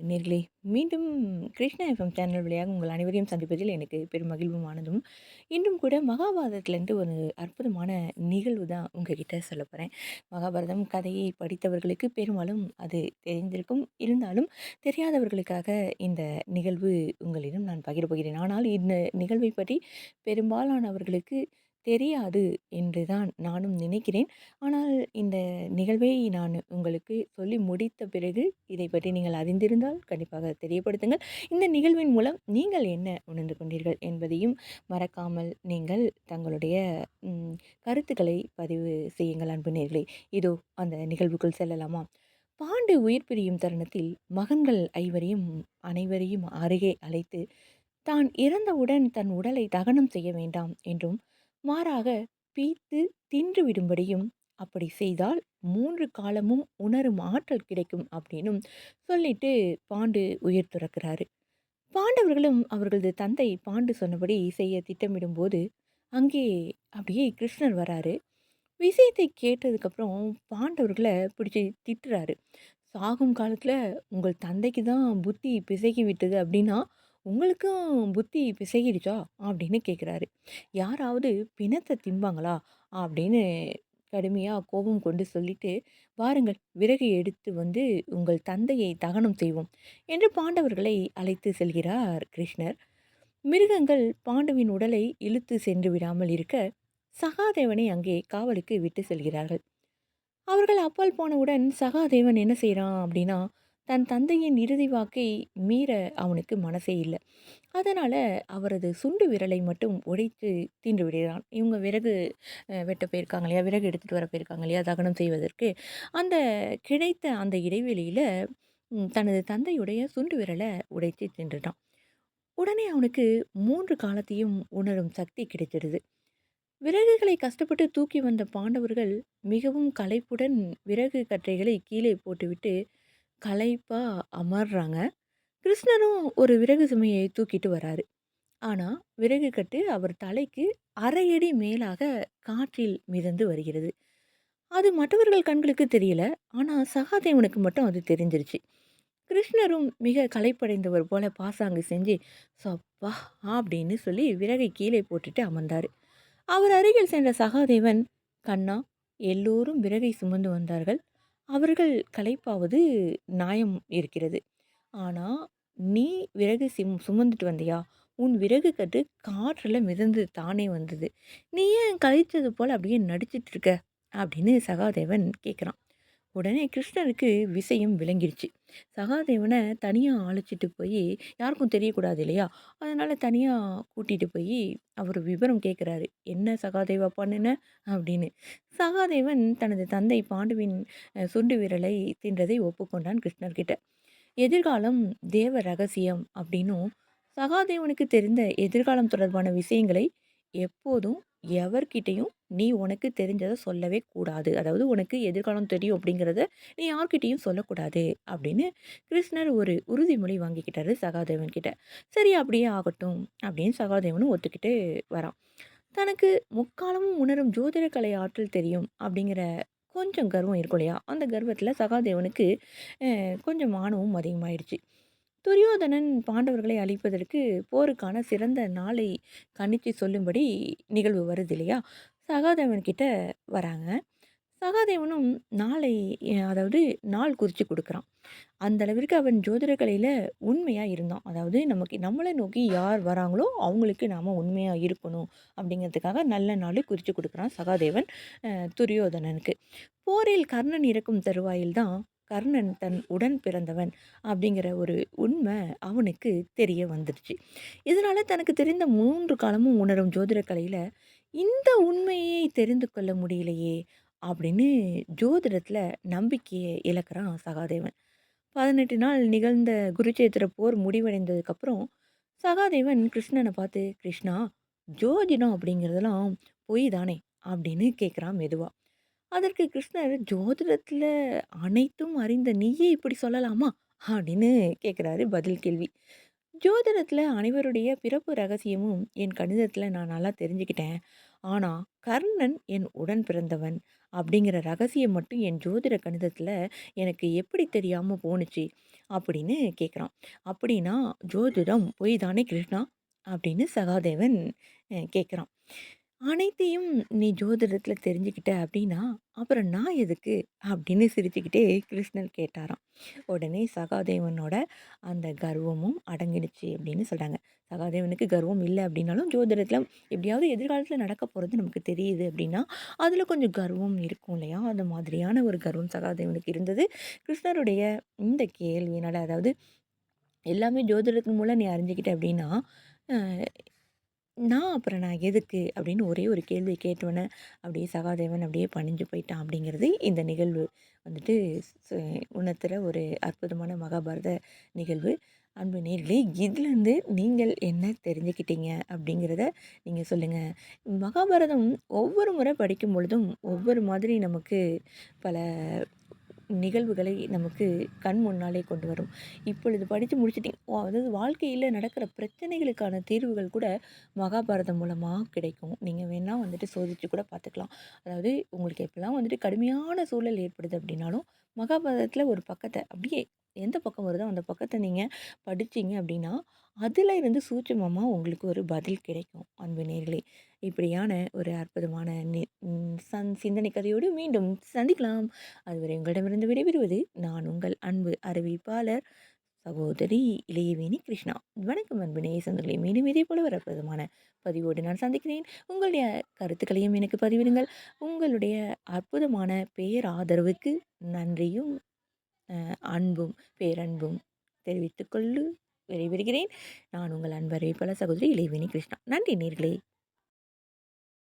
நேர்களே, மீண்டும் Krishna FM channel வழியாக உங்கள் அனைவரையும் சந்திப்பதில் எனக்கு பெரும் மகிழ்வும் ஆனதும். இன்றும் கூட மகாபாரதத்திலேருந்து ஒரு அற்புதமான நிகழ்வு தான் உங்ககிட்ட சொல்ல போகிறேன். மகாபாரதம் கதையை படித்தவர்களுக்கு பெரும்பாலும் அது தெரிந்திருக்கும். இருந்தாலும் தெரியாதவர்களுக்காக இந்த நிகழ்வு உங்களிடம் நான் பகிரப் போகிறேன். ஆனால் இந்த நிகழ்வை பற்றி பெரும்பாலானவர்களுக்கு தெரியாது என்று தான் நானும் நினைக்கிறேன். ஆனால் இந்த நிகழ்வை நான் உங்களுக்கு சொல்லி முடித்த பிறகு இதை பற்றி நீங்கள் அறிந்திருந்தால் கண்டிப்பாக தெரியப்படுத்துங்கள். இந்த நிகழ்வின் மூலம் நீங்கள் என்ன உணர்ந்து கொண்டீர்கள் என்பதையும் மறக்காமல் நீங்கள் தங்களுடைய ம், கருத்துக்களை பதிவு செய்யுங்கள் அன்பு நேயர்களே. இதோ அந்த நிகழ்வுக்குள் செல்லலாமா? பாண்டு உயிர் பிரியும் தருணத்தில் மகன்கள் அனைவரையும் அருகே அழைத்து தான் இறந்தவுடன் தன் உடலை தகனம் செய்ய வேண்டாம் என்றும் மாறாக பீத்து தின்று விடும்படியும் அப்படி செய்தால் 3 காலமும் உணரும் ஆற்றல் கிடைக்கும் அப்படின்னும் சொல்லிட்டு பாண்டு உயிர் துறக்கிறாரு. பாண்டவர்களும் அவர்களது தந்தை பாண்டு சொன்னபடி செய்ய திட்டமிடும்போது அங்கே அப்படியே கிருஷ்ணர் வராரு. விஷயத்தை கேட்டதுக்கப்புறம் பாண்டவர்கள பிடிச்சு திட்டுறாரு. "சாகும் காலத்துல உங்கள் தந்தைக்கு தான் புத்தி பிசகி விட்டது அப்படின்னா, உங்களுக்கும் புத்தி பிசகிடுச்சா?" அப்படின்னு கேட்குறாரு. "யாராவது பிணத்த திம்பாங்களா?" அப்படின்னு கடுமையா கோபம் கொண்டு சொல்லிட்டு, "வாருங்கள் விறகு எடுத்து வந்து உங்கள் தந்தையை தகனம் செய்வோம்" என்று பாண்டவர்களை அழைத்து செல்கிறார் கிருஷ்ணர். மிருகங்கள் பாண்டுவின் உடலை இழுத்து சென்று விடாமல் இருக்க, சகாதேவனை அங்கே காவலுக்கு விட்டு செல்கிறார்கள். அவர்கள் அப்பால் போனவுடன் சகாதேவன் என்ன செய்றான் அப்படின்னா, தன் தந்தையின் இறுதி வாக்கை மீற அவனுக்கு மனசே இல்ல. அதனால அவரது சுண்டு விரலை மட்டும் உடைத்து தின்று விடுகிறான். இவங்க விறகு வெட்ட போயிருக்காங்க இல்லையா? விறகு எடுத்துட்டு வர போயிருக்காங்க இல்லையா? தகனம் செய்வதற்கு. அந்த கிடைத்த அந்த இடைவெளியில தனது தந்தையுடைய சுண்டு விரல உடைத்து தின்றுட்டான். உடனே அவனுக்கு 3 காலத்தையும் உணரும் சக்தி கிடைச்சிடுது. விறகுகளை கஷ்டப்பட்டு தூக்கி வந்த பாண்டவர்கள் மிகவும் களைப்புடன் விறகு கற்றைகளை கீழே போட்டுவிட்டு களைப்பா அமர்றாங்க. கிருஷ்ணரும் ஒரு விறகு சுமையை தூக்கிட்டு வராரு. ஆனா விறகு கட்டு அவர் தலைக்கு அரை அடி மேலாக காற்றில் மிதந்து வருகிறது. அது மற்றவர்கள் கண்களுக்கு தெரியல. ஆனா சகாதேவனுக்கு மட்டும் அது தெரிஞ்சிருச்சு. கிருஷ்ணரும் மிக களைப்படைந்தவர் போல பாசாங்கு செஞ்சு "சப்பா" அப்படின்னு சொல்லி விறகை கீழே போட்டுட்டு அமர்ந்தாரு. அவர் அருகில் சென்ற சகாதேவன், "கண்ணா, எல்லோரும் விறகை சுமந்து வந்தார்கள். அவர்கள் களைப்பாவது நியாயம் இருக்கிறது. ஆனா, நீ விறகு சுமந்துட்டு வந்தியா? உன் விறகு கட்டு காற்றுல மிதந்து தானே வந்தது. நீ ஏன் களைத்தது போல அப்படியே நடிச்சிட்டு இருக்க?" அப்படின்னு சகாதேவன் கேட்குறான். உடனே கிருஷ்ணருக்கு விஷயம் விளங்கிடுச்சு. சகாதேவன தனியா அழைச்சிட்டு போய் யாருக்கும் தெரியக்கூடாது இல்லையா? அதனால தனியா கூட்டிட்டு போய் அவரு விவரம் கேட்குறாரு. "என்ன சகாதேவா பண்ணுன?" அப்படின்னு. சகாதேவன் தனது தந்தை பாண்டுவின் சுண்டு விரலை தின்றதை ஒப்புக்கொண்டான் கிருஷ்ணர்கிட்ட. எதிர்காலம் தேவ ரகசியம் அப்படின்னும், சகாதேவனுக்கு தெரிந்த எதிர்காலம் தொடர்பான விஷயங்களை எப்போதும் எவர்கிட்டயும் நீ உனக்கு தெரிஞ்சத சொல்லவே கூடாது. அதாவது உனக்கு எதிர்காலம் தெரியும் அப்படிங்கிறத நீ யார்கிட்டயும் சொல்லக்கூடாது அப்படின்னு கிருஷ்ணர் ஒரு உறுதிமொழி வாங்கிக்கிட்டாரு சகாதேவன் கிட்ட. சரி அப்படியே ஆகட்டும் அப்படின்னு சகாதேவனும் ஒத்துக்கிட்டு வரான். தனக்கு முக்காலமும் உணரும் ஜோதிட கலை ஆற்றல் தெரியும் அப்படிங்கிற கொஞ்சம் கர்வம் இருக்கும் இல்லையா? அந்த கர்வத்தில சகாதேவனுக்கு கொஞ்சம் ஆணவம் அதிகமாயிடுச்சு. துரியோதனன் பாண்டவர்களை அழிப்பதற்கு போருக்கான சிறந்த நாளை கணிச்சு சொல்லும்படி நிகழ்வு வருது இல்லையா? சகாதேவன் கிட்ட வராங்க. சகாதேவனும் நாளை அதாவது நாள் குறிச்சு குடுக்குறான். அந்த அளவிற்கு அவன் ஜோதிட கலையில உண்மையா இருந்தான். அதாவது நமக்கு நம்மள நோக்கி யார் வராங்களோ, அவங்களுக்கு நாம உண்மையா இருக்கணும் அப்படிங்கிறதுக்காக நல்ல நாளு குறிச்சு குடுக்குறான் சகாதேவன் துரியோதனனுக்கு. போரில் கர்ணன் இறக்கும் தருவாயில் தான் கர்ணன் தன் உடன் பிறந்தவன் அப்படிங்கிற ஒரு உண்மை அவனுக்கு தெரிய வந்துருச்சு. இதனால தனக்கு தெரிந்த 3 காலமும் உணரும் ஜோதிட கலையில இந்த உண்மையை தெரிந்து கொள்ள முடியலையே அப்படின்னு ஜோதிடத்துல நம்பிக்கையை இழக்கிறான் சகாதேவன். 18 நாள் நிகழ்ந்த குருச்சேத்திர போர் முடிவடைந்ததுக்கப்புறம் சகாதேவன் கிருஷ்ணனை பார்த்து, "கிருஷ்ணா, ஜோதிடம் அப்படிங்கிறதெல்லாம் பொய் தானே?" அப்படின்னு கேட்குறான் மெதுவா. அதற்கு கிருஷ்ணர், "ஜோதிடத்துல அனைத்தும் அறிந்த நீயே இப்படி சொல்லலாமா?" அப்படின்னு கேட்குறாரு பதில் கேள்வி. "ஜோதிடத்துல அனைவருடைய பிறப்பு ரகசியமும் என் கணிதத்துல நான் நல்லா தெரிஞ்சுக்கிட்டேன். ஆனா கர்ணன் என் உடன் பிறந்தவன் அப்படிங்கிற ரகசியம் மட்டும் என் ஜோதிட கணிதத்துல எனக்கு எப்படி தெரியாம போணுச்சு? அப்படின்னு கேட்குறான். அப்படின்னா ஜோதிடம் பொய் தானே கிருஷ்ணா? அப்படின்னு சகாதேவன் கேட்குறான். அனைத்தையும் நீ ஜோதிடத்துல தெரிஞ்சுக்கிட்ட அப்படின்னா, அப்புறம் நான் எதுக்கு? அப்படின்னு சிரிச்சுக்கிட்டே கிருஷ்ணர் கேட்டாராம். உடனே சகாதேவனோட அந்த கர்வமும் அடங்கிடுச்சு அப்படின்னு சொல்றாங்க. சகாதேவனுக்கு கர்வம் இல்ல அப்படின்னாலும், ஜோதிடத்தில எப்படியாவது எதிர்காலத்தில நடக்க போறது நமக்கு தெரியுது அப்படின்னா, அதில கொஞ்சம் கர்வம் இருக்கும் இல்லையா? அந்த மாதிரியான ஒரு கர்வம் சகாதேவனுக்கு இருந்தது. கிருஷ்ணருடைய இந்த கேள்வியினால, அதாவது எல்லாமே ஜோதிடத்தின் மூலம் நீ அறிஞ்சுக்கிட்ட அப்படின்னா, அ அப்புறம் நான் எதுக்கு? அப்படின்னு ஒரே ஒரு கேள்விய கேட்டோனே, அப்படியே சகாதேவன் அப்படியே பணிஞ்சு போயிட்டான் அப்படிங்கிறது இந்த நிகழ்வு வந்துட்டு ஸ் உணர்த்துற ஒரு அற்புதமான மகாபாரத நிகழ்வு. அன்பு நேயர்களே, இதுலேருந்து நீங்கள் என்ன தெரிஞ்சுக்கிட்டீங்க? அப்படிங்கிறத நீங்க சொல்லுங்க. மகாபாரதம் ஒவ்வொரு முறை படிக்கும் பொழுதும், ஒவ்வொரு மாதிரி நமக்கு பல நிகழ்வுகளை நமக்கு கண் முன்னாலே கொண்டு வரும். இப்பொழுது படித்து முடிச்சுட்டீங்க. அதாவது வாழ்க்கையில நடக்கிற பிரச்சனைகளுக்கான தீர்வுகள் கூட மகாபாரதம் மூலமா கிடைக்கும். நீங்க வேணா வந்துட்டு சோதிச்சு கூட பார்த்துக்கலாம். அதாவது உங்களுக்கு எப்பலாம் வந்துட்டு கடுமையான சூழல் ஏற்படுது அப்படின்னாலும், மகாபாரதத்தில ஒரு பக்கத்த அப்படியே எந்த பக்கம் வருதோ அந்த பக்கத்த நீங்க படிச்சீங்க அப்படின்னா, அதில இருந்து சூட்சுமமா உங்களுக்கு ஒரு பதில் கிடைக்கும். அன்பு நேயர்களே! இப்படியான ஒரு அற்புதமான நி ம் சன் சிந்தனை கதையோடு மீண்டும் சந்திக்கலாம். அதுவரை உங்களிடமிருந்து விடைபெறுவது நான் உங்கள் அன்பு அறிவிப்பாளர் சகோதரி இளையவேணி கிருஷ்ணா. வணக்கம் அன்பு நேயசங்களே! மீண்டும் இதே போல ஒரு அற்புதமான பதிவோடு நான் சந்திக்கிறேன். உங்களுடைய கருத்துக்களையும் எனக்கு பதிவிடுங்கள். உங்களுடைய அற்புதமான பேராதரவுக்கு நன்றியும், அன்பும், பேரன்பும் தெரிவித்துக் கொள்ளு விடைபெறுகிறேன். நான் உங்கள் அன்பு அறிவிப்பாளர் சகோதரி இளையவேணி கிருஷ்ணா. நன்றி நேயர்களே!